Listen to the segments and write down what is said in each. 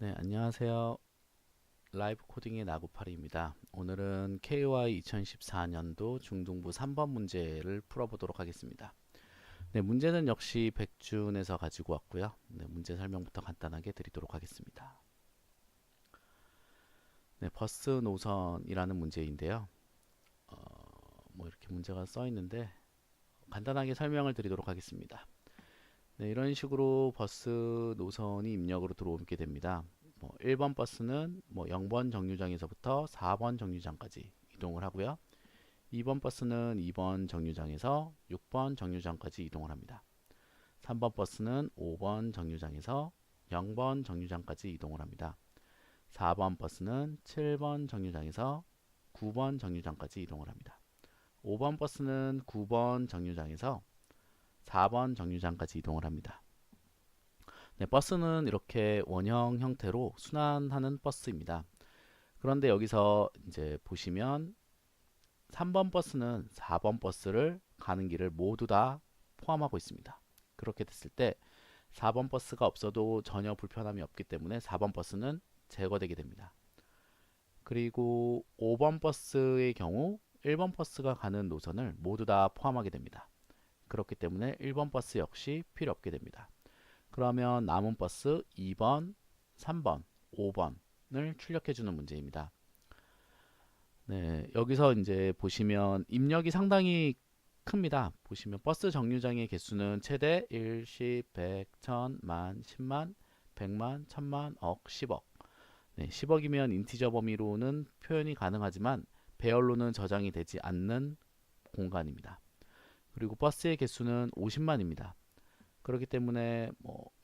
네, 안녕하세요. 라이브 코딩의 나구파리입니다. 오늘은 KY 2014년도 중등부 3번 문제를 풀어보도록 하겠습니다. 네, 문제는 역시 백준에서 가지고 왔고요. 네, 문제 설명부터 간단하게 드리도록 하겠습니다. 네, 버스 노선이라는 문제인데요. 뭐 이렇게 문제가 써 있는데 간단하게 설명을 드리도록 하겠습니다. 네, 이런 식으로 버스 노선이 입력으로 들어오게 됩니다. 1번 버스는 0번 정류장에서부터 4번 정류장까지 이동을 하고요. 2번 버스는 2번 정류장에서 6번 정류장까지 이동을 합니다. 3번 버스는 5번 정류장에서 0번 정류장까지 이동을 합니다. 4번 버스는 7번 정류장에서 9번 정류장까지 이동을 합니다. 5번 버스는 9번 정류장에서 4번 정류장까지 이동을 합니다. 네, 버스는 이렇게 원형 형태로 순환하는 버스입니다. 그런데 여기서 이제 보시면 3번 버스는 4번 버스를 가는 길을 모두 다 포함하고 있습니다. 그렇게 됐을 때 4번 버스가 없어도 전혀 불편함이 없기 때문에 4번 버스는 제거되게 됩니다. 그리고 5번 버스의 경우 1번 버스가 가는 노선을 모두 다 포함하게 됩니다. 그렇기 때문에 1번 버스 역시 필요 없게 됩니다. 그러면 남은 버스 2번, 3번, 5번을 출력해 주는 문제입니다. 네, 여기서 이제 보시면 입력이 상당히 큽니다. 보시면 버스 정류장의 개수는 최대 1, 10, 100, 1000, 만, 10만, 100만, 1000만, 억, 10억. 네, 10억이면 인티저 범위로는 표현이 가능하지만 배열로는 저장이 되지 않는 공간입니다. 그리고 버스의 개수는 50만입니다. 그렇기 때문에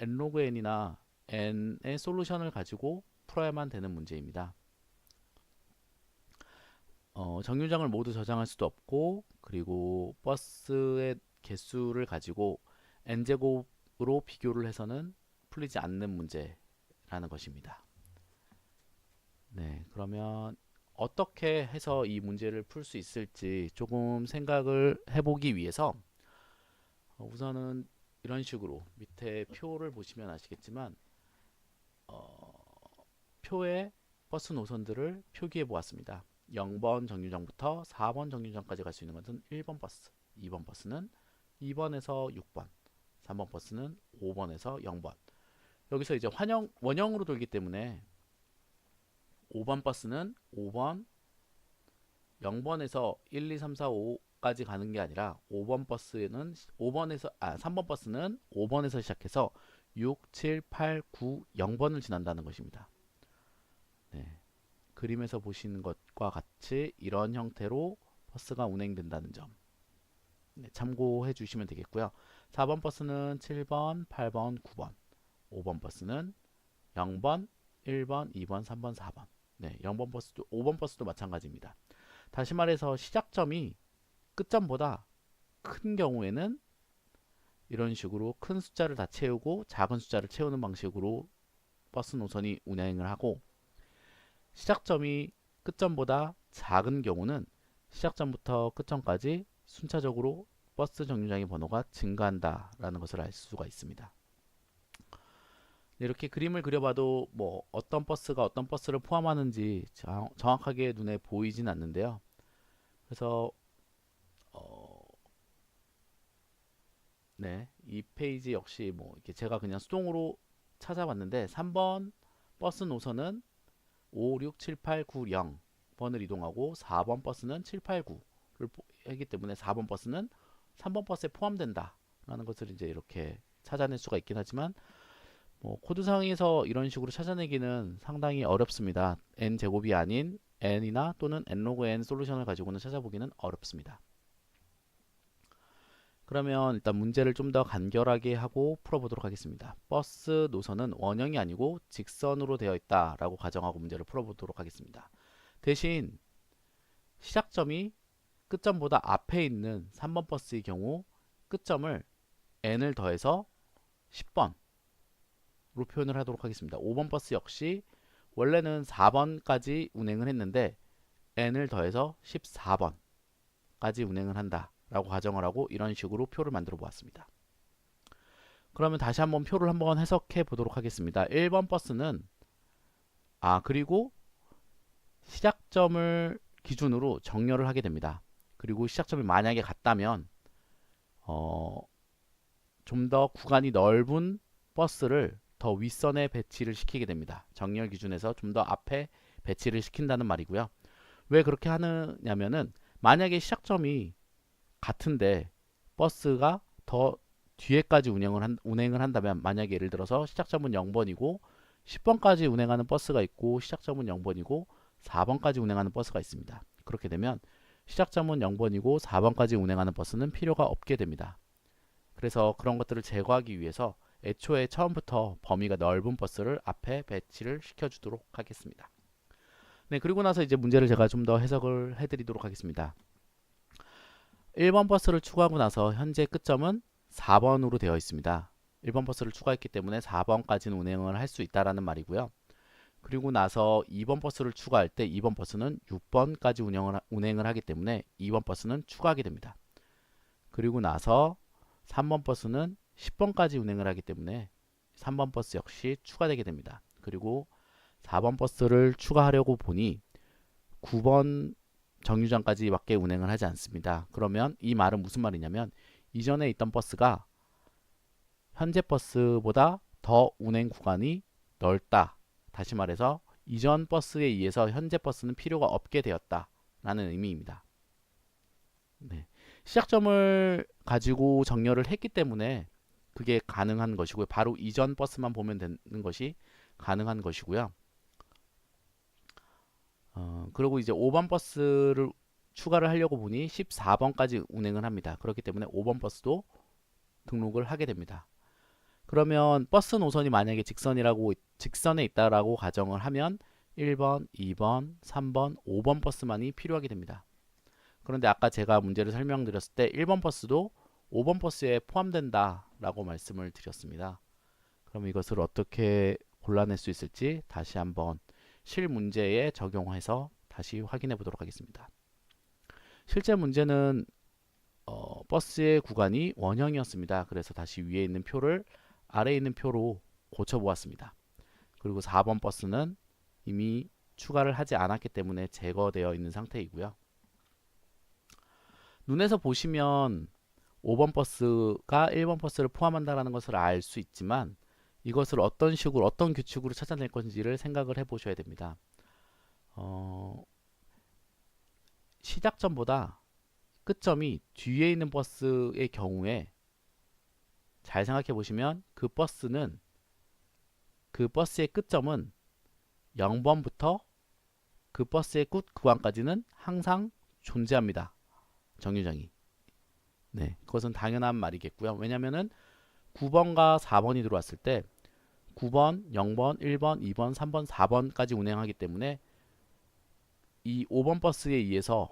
n로그 n이나 n의 솔루션을 가지고 풀어야만 되는 문제입니다. 정류장을 모두 저장할 수도 없고, 그리고 버스의 개수를 가지고 n제곱으로 비교를 해서는 풀리지 않는 문제라는 것입니다. 네, 그러면 어떻게 해서 이 문제를 풀 수 있을지 조금 생각을 해보기 위해서 우선은 이런 식으로 밑에 표를 보시면 아시겠지만 표에 버스 노선들을 표기해 보았습니다. 0번 정류장부터 4번 정류장까지 갈 수 있는 것은 1번 버스, 2번 버스는 2번에서 6번, 3번 버스는 5번에서 0번. 여기서 이제 원형으로 돌기 때문에 5번 버스는 5번, 0번에서 1, 2, 3, 4, 5까지 가는 게 아니라 5번 버스는 3번 버스는 5번에서 시작해서 6, 7, 8, 9, 0번을 지난다는 것입니다. 네. 그림에서 보시는 것과 같이 이런 형태로 버스가 운행된다는 점 네, 참고해 주시면 되겠고요. 4번 버스는 7번, 8번, 9번, 5번 버스는 0번, 1번, 2번, 3번, 4번. 네, 0번 버스도 5번 버스도 마찬가지입니다. 다시 말해서 시작점이 끝점보다 큰 경우에는 이런 식으로 큰 숫자를 다 채우고 작은 숫자를 채우는 방식으로 버스 노선이 운행을 하고, 시작점이 끝점보다 작은 경우는 시작점부터 끝점까지 순차적으로 버스 정류장의 번호가 증가한다라는 것을 알 수가 있습니다. 이렇게 그림을 그려봐도 어떤 버스가 어떤 버스를 포함하는지 정확하게 눈에 보이진 않는데요. 그래서 네, 이 페이지 역시 이렇게 제가 그냥 수동으로 찾아봤는데 3번 버스 노선은 5, 6, 7, 8, 9, 0번을 이동하고 4번 버스는 7, 8, 9를 하기 때문에 4번 버스는 3번 버스에 포함된다 라는 것을 이제 이렇게 찾아낼 수가 있긴 하지만 코드상에서 이런 식으로 찾아내기는 상당히 어렵습니다. n제곱이 아닌 n이나 또는 n로그 n 솔루션을 가지고는 찾아보기는 어렵습니다. 그러면 일단 문제를 좀 더 간결하게 하고 풀어보도록 하겠습니다. 버스 노선은 원형이 아니고 직선으로 되어 있다라고 가정하고 문제를 풀어보도록 하겠습니다. 대신 시작점이 끝점보다 앞에 있는 3번 버스의 경우 끝점을 n을 더해서 10번으로 표현을 하도록 하겠습니다. 5번 버스 역시 원래는 4번까지 운행을 했는데 n을 더해서 14번까지 운행을 한다 라고 가정을 하고 이런 식으로 표를 만들어 보았습니다. 그러면 다시 한번 표를 한번 해석해 보도록 하겠습니다. 1번 버스는 그리고 시작점을 기준으로 정렬을 하게 됩니다. 그리고 시작점이 만약에 같다면 좀 더 구간이 넓은 버스를 더 윗선에 배치를 시키게 됩니다. 정렬 기준에서 좀 더 앞에 배치를 시킨다는 말이고요. 왜 그렇게 하느냐면은 만약에 시작점이 같은데 버스가 더 뒤에까지 운행을 한다면, 만약에 예를 들어서 시작점은 0번이고 10번까지 운행하는 버스가 있고 시작점은 0번이고 4번까지 운행하는 버스가 있습니다. 그렇게 되면 시작점은 0번이고 4번까지 운행하는 버스는 필요가 없게 됩니다. 그래서 그런 것들을 제거하기 위해서 애초에 처음부터 범위가 넓은 버스를 앞에 배치를 시켜주도록 하겠습니다. 네, 그리고 나서 이제 문제를 제가 좀 더 해석을 해드리도록 하겠습니다. 1번 버스를 추가하고 나서 현재 끝점은 4번으로 되어 있습니다. 1번 버스를 추가했기 때문에 4번까지는 운행을 할 수 있다라는 말이고요. 그리고 나서 2번 버스를 추가할 때 2번 버스는 6번까지 운행을 하기 때문에 2번 버스는 추가하게 됩니다. 그리고 나서 3번 버스는 10번까지 운행을 하기 때문에 3번 버스 역시 추가되게 됩니다. 그리고 4번 버스를 추가하려고 보니 9번 정류장까지 밖에 운행을 하지 않습니다. 그러면 이 말은 무슨 말이냐면, 이전에 있던 버스가 현재 버스보다 더 운행 구간이 넓다. 다시 말해서 이전 버스에 의해서 현재 버스는 필요가 없게 되었다 라는 의미입니다. 네. 시작점을 가지고 정렬을 했기 때문에 그게 가능한 것이고요. 바로 이전 버스만 보면 되는 것이 가능한 것이고요. 그리고 이제 5번 버스를 추가를 하려고 보니 14번까지 운행을 합니다. 그렇기 때문에 5번 버스도 등록을 하게 됩니다. 그러면 버스 노선이 만약에 직선에 있다라고 가정을 하면 1번, 2번, 3번, 5번 버스만이 필요하게 됩니다. 그런데 아까 제가 문제를 설명드렸을 때 1번 버스도 5번 버스에 포함된다 라고 말씀을 드렸습니다. 그럼 이것을 어떻게 골라낼 수 있을지 다시 한번 실문제에 적용해서 다시 확인해 보도록 하겠습니다. 실제 문제는 버스의 구간이 원형이었습니다. 그래서 다시 위에 있는 표를 아래에 있는 표로 고쳐 보았습니다. 그리고 4번 버스는 이미 추가를 하지 않았기 때문에 제거되어 있는 상태이고요. 눈에서 보시면 5번 버스가 1번 버스를 포함한다는 것을 알 수 있지만, 이것을 어떤 식으로, 어떤 규칙으로 찾아낼 건지를 생각을 해 보셔야 됩니다. 시작점보다 끝점이 뒤에 있는 버스의 경우에 잘 생각해 보시면 그 버스의 끝점은 0번부터 그 버스의 끝 구간까지는 항상 존재합니다. 정류장이. 네, 그것은 당연한 말이겠고요. 왜냐면은 9번과 4번이 들어왔을 때 9번, 0번, 1번, 2번, 3번, 4번까지 운행하기 때문에 이 5번 버스에 의해서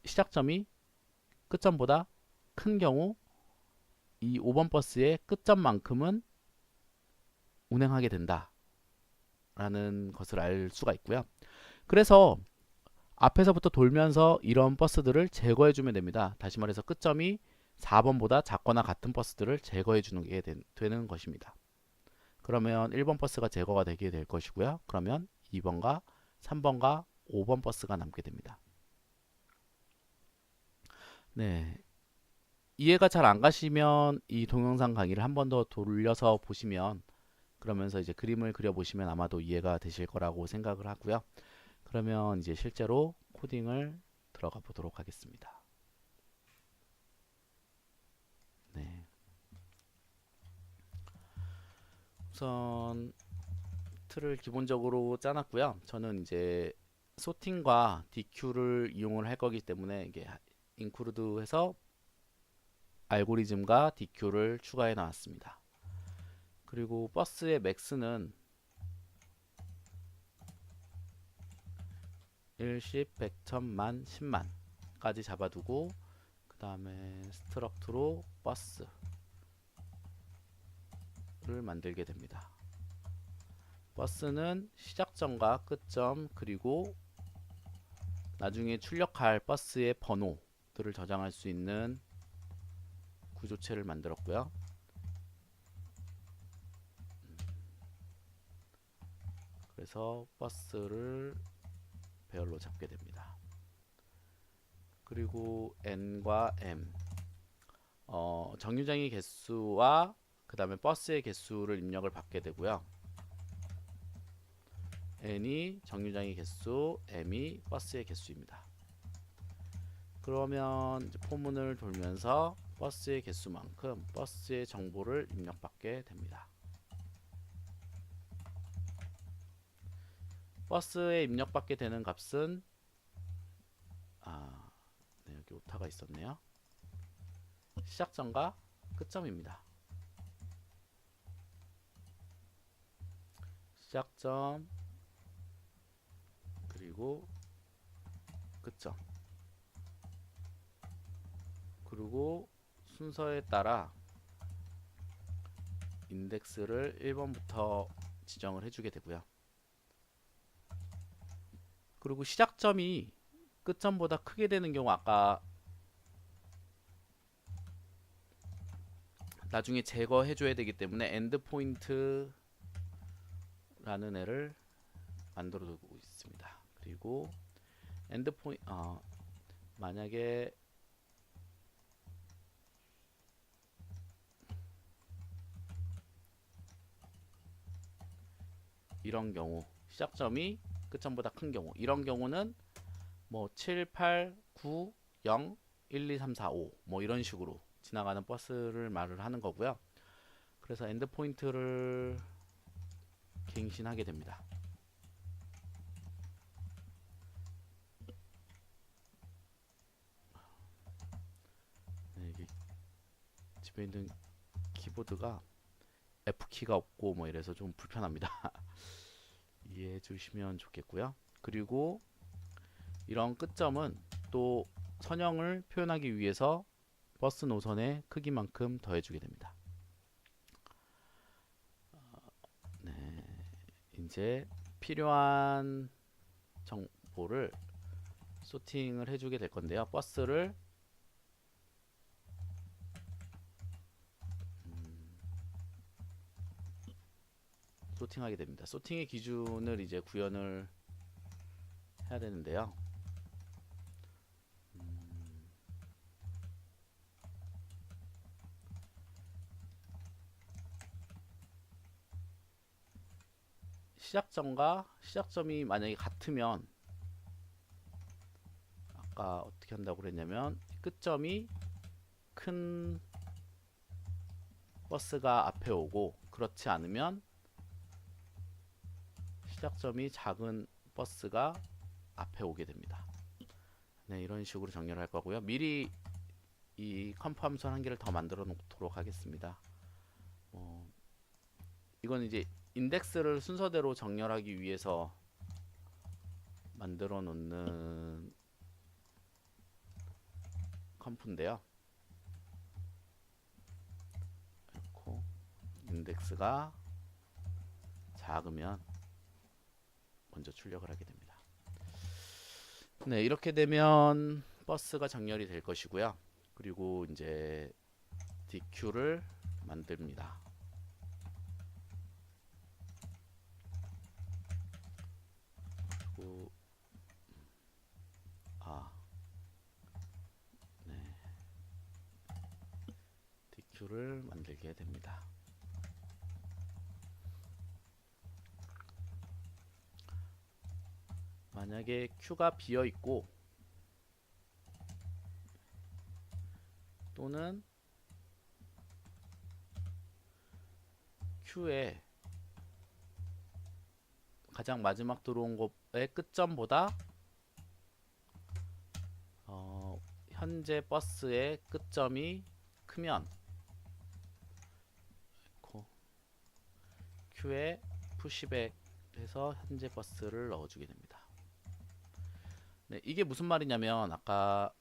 시작점이 끝점보다 큰 경우 이 5번 버스의 끝점만큼은 운행하게 된다 라는 것을 알 수가 있고요. 그래서 앞에서부터 돌면서 이런 버스들을 제거해 주면 됩니다. 다시 말해서 끝점이 4번보다 작거나 같은 버스들을 제거해 주는 게 되는 것입니다. 그러면 1번 버스가 제거가 되게 될 것이고요. 그러면 2번과 3번과 5번 버스가 남게 됩니다. 네, 이해가 잘 안 가시면 이 동영상 강의를 한 번 더 돌려서 보시면, 그러면서 이제 그림을 그려보시면 아마도 이해가 되실 거라고 생각을 하고요. 그러면 이제 실제로 코딩을 들어가 보도록 하겠습니다. 네. 우선 틀을 기본적으로 짜놨고요. 저는 이제 소팅과 DQ를 이용을 할 거기 때문에 이게 include 해서 알고리즘과 DQ를 추가해 놨습니다. 그리고 버스의 맥스는 1, 10, 100, 1000만, 10만까지 잡아두고, 그 다음에 스트럭트로 버스를 만들게 됩니다. 버스는 시작점과 끝점, 그리고 나중에 출력할 버스의 번호들을 저장할 수 있는 구조체를 만들었고요. 그래서 버스를 배열로 잡게 됩니다. 그리고 n과 m 정류장의 개수와 그 다음에 버스의 개수를 입력을 받게 되고요. n이 정류장의 개수, m이 버스의 개수입니다. 그러면 이제 포문을 돌면서 버스의 개수만큼 버스의 정보를 입력받게 됩니다. 버스에 입력받게 되는 값은 네, 여기 오타가 있었네요. 시작점과 끝점입니다. 시작점 그리고 끝점, 그리고 순서에 따라 인덱스를 1번부터 지정을 해주게 되고요. 그리고 시작점이 끝점보다 크게 되는 경우 아까 나중에 제거해 줘야 되기 때문에 엔드포인트라는 애를 만들어 두고 있습니다. 그리고 엔드포인트 만약에 이런 경우 시작점이 끝점보다 큰 경우, 이런 경우는 뭐 7, 8, 9, 0, 1, 2, 3, 4, 5 뭐 이런 식으로 지나가는 버스를 말을 하는 거고요. 그래서 엔드포인트를 갱신하게 됩니다. 네, 이게 집에 있는 키보드가 F키가 없고 뭐 이래서 좀 불편합니다. 이해해 주시면 좋겠고요. 그리고 이런 끝점은 또 선형을 표현하기 위해서 버스 노선의 크기만큼 더해주게 됩니다. 네, 이제 필요한 정보를 소팅을 해주게 될 건데요. 버스를 소팅하게 됩니다. 소팅의 기준을 이제 구현을 해야 되는데요. 시작점과 시작점이 만약에 같으면 아까 어떻게 한다고 그랬냐면 끝점이 큰 버스가 앞에 오고 그렇지 않으면 시작점이 작은 버스가 앞에 오게 됩니다. 네, 이런 식으로 정렬을 할 거고요. 미리 이 컴프 함수 한 개를 더 만들어 놓도록 하겠습니다. 이건 이제 인덱스를 순서대로 정렬하기 위해서 만들어 놓는 컴프인데요. 그리고 인덱스가 작으면 먼저 출력을 하게 됩니다. 네, 이렇게 되면 버스가 정렬이 될 것이고요. 그리고 이제 DQ를 만듭니다. 그리고 네, DQ를 만들게 됩니다. 만약에 Q가 비어 있고 또는 Q에 가장 마지막 들어온 것의 끝점보다 현재 버스의 끝점이 크면 Q에 푸시백 해서 현재 버스를 넣어주게 됩니다. 네, 이게 무슨 말이냐면 아까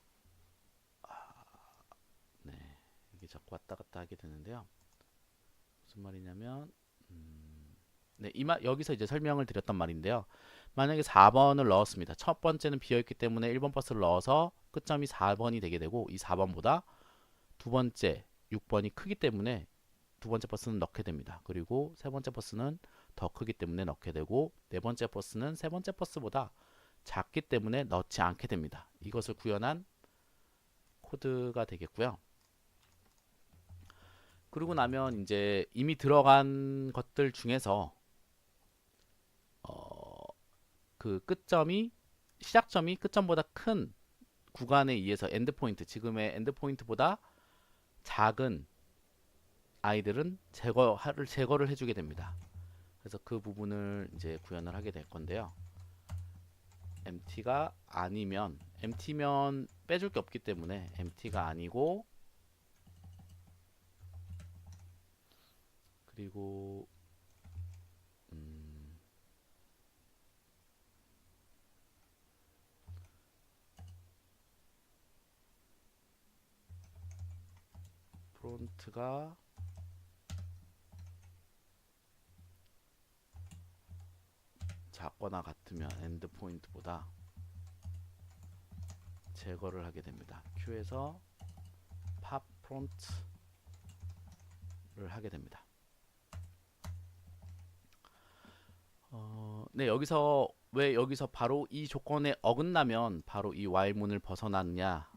네, 이게 자꾸 왔다 갔다 하게 되는데요. 무슨 말이냐면 네, 여기서 이제 설명을 드렸단 말인데요. 만약에 4번을 넣었습니다. 첫 번째는 비어있기 때문에 1번 버스를 넣어서 끝점이 4번이 되게 되고 이 4번보다 두 번째 6번이 크기 때문에 두 번째 버스는 넣게 됩니다. 그리고 세 번째 버스는 더 크기 때문에 넣게 되고, 네 번째 버스는 세 번째 버스보다 작기 때문에 넣지 않게 됩니다. 이것을 구현한 코드가 되겠고요. 그러고 나면 이제 이미 들어간 것들 중에서 그 끝점이, 시작점이 끝점보다 큰 구간에 의해서 엔드포인트, 지금의 엔드포인트보다 작은 아이들은 제거를 해주게 됩니다. 그래서 그 부분을 이제 구현을 하게 될 건데요. empty가 아니면, empty면 빼줄 게 없기 때문에 empty가 아니고, 그리고 프론트가 작거나 같으면 엔드 포인트보다 제거를 하게 됩니다. Q에서 팝 프론트를 하게 됩니다. 네, 여기서 왜 여기서 바로 이 조건에 어긋나면 바로 이 while 문을 벗어났냐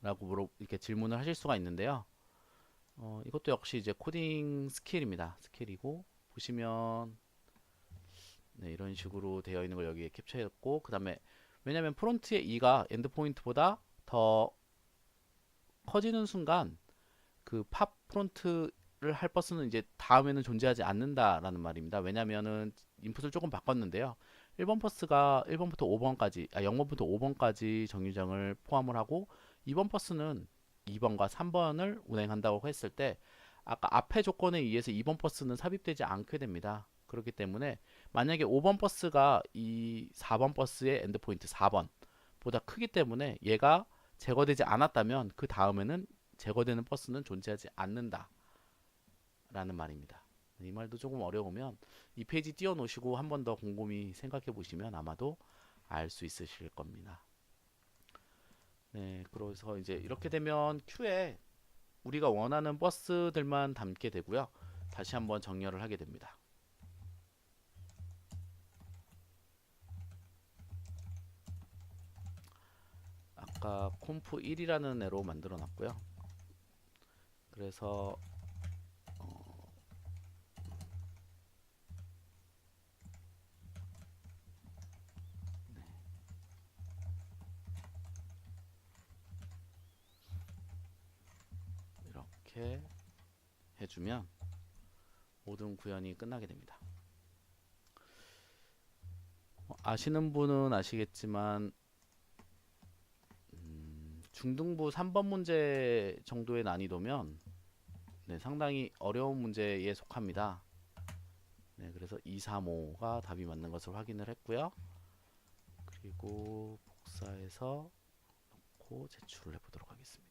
라고 이렇게 질문을 하실 수가 있는데요. 이것도 역시 이제 코딩 스킬입니다. 스킬이고, 보시면 네, 이런 식으로 되어 있는 걸 여기에 캡처했고, 그 다음에 왜냐면 프론트의 2가 엔드포인트보다 더 커지는 순간 그 팝 프론트를 할 버스는 이제 다음에는 존재하지 않는다라는 말입니다. 왜냐면은 인풋을 조금 바꿨는데요. 1번 버스가 1번부터 5번까지, 0번부터 5번까지 정류장을 포함을 하고, 2번 버스는 2번과 3번을 운행한다고 했을 때 아까 앞에 조건에 의해서 2번 버스는 삽입되지 않게 됩니다. 그렇기 때문에 만약에 5번 버스가 이 4번 버스의 엔드포인트 4번 보다 크기 때문에 얘가 제거되지 않았다면 그 다음에는 제거되는 버스는 존재하지 않는다 라는 말입니다. 이 말도 조금 어려우면 이 페이지 띄워 놓으시고 한 번 더 곰곰이 생각해 보시면 아마도 알 수 있으실 겁니다. 네, 그래서 이제 이렇게 되면 Q에 우리가 원하는 버스들만 담게 되고요. 다시 한번 정렬을 하게 됩니다. 아까 콤프 1이라는 애로 만들어 놨고요. 그래서 이렇게 해주면 모든 구현이 끝나게 됩니다. 아시는 분은 아시겠지만 중등부 3번 문제 정도의 난이도면 네, 상당히 어려운 문제에 속합니다. 네, 그래서 2, 3, 5가 답이 맞는 것을 확인을 했고요. 그리고 복사해서 넣고 제출을 해보도록 하겠습니다.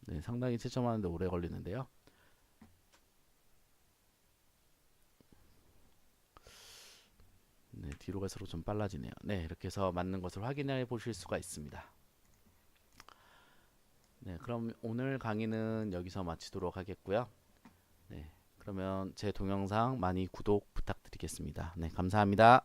네, 상당히 채점하는데 오래 걸리는데요. 네, 뒤로 갈수록 좀 빨라지네요. 네, 이렇게 해서 맞는 것을 확인해 보실 수가 있습니다. 네, 그럼 오늘 강의는 여기서 마치도록 하겠고요. 네, 그러면 제 동영상 많이 구독 부탁드리겠습니다. 네, 감사합니다.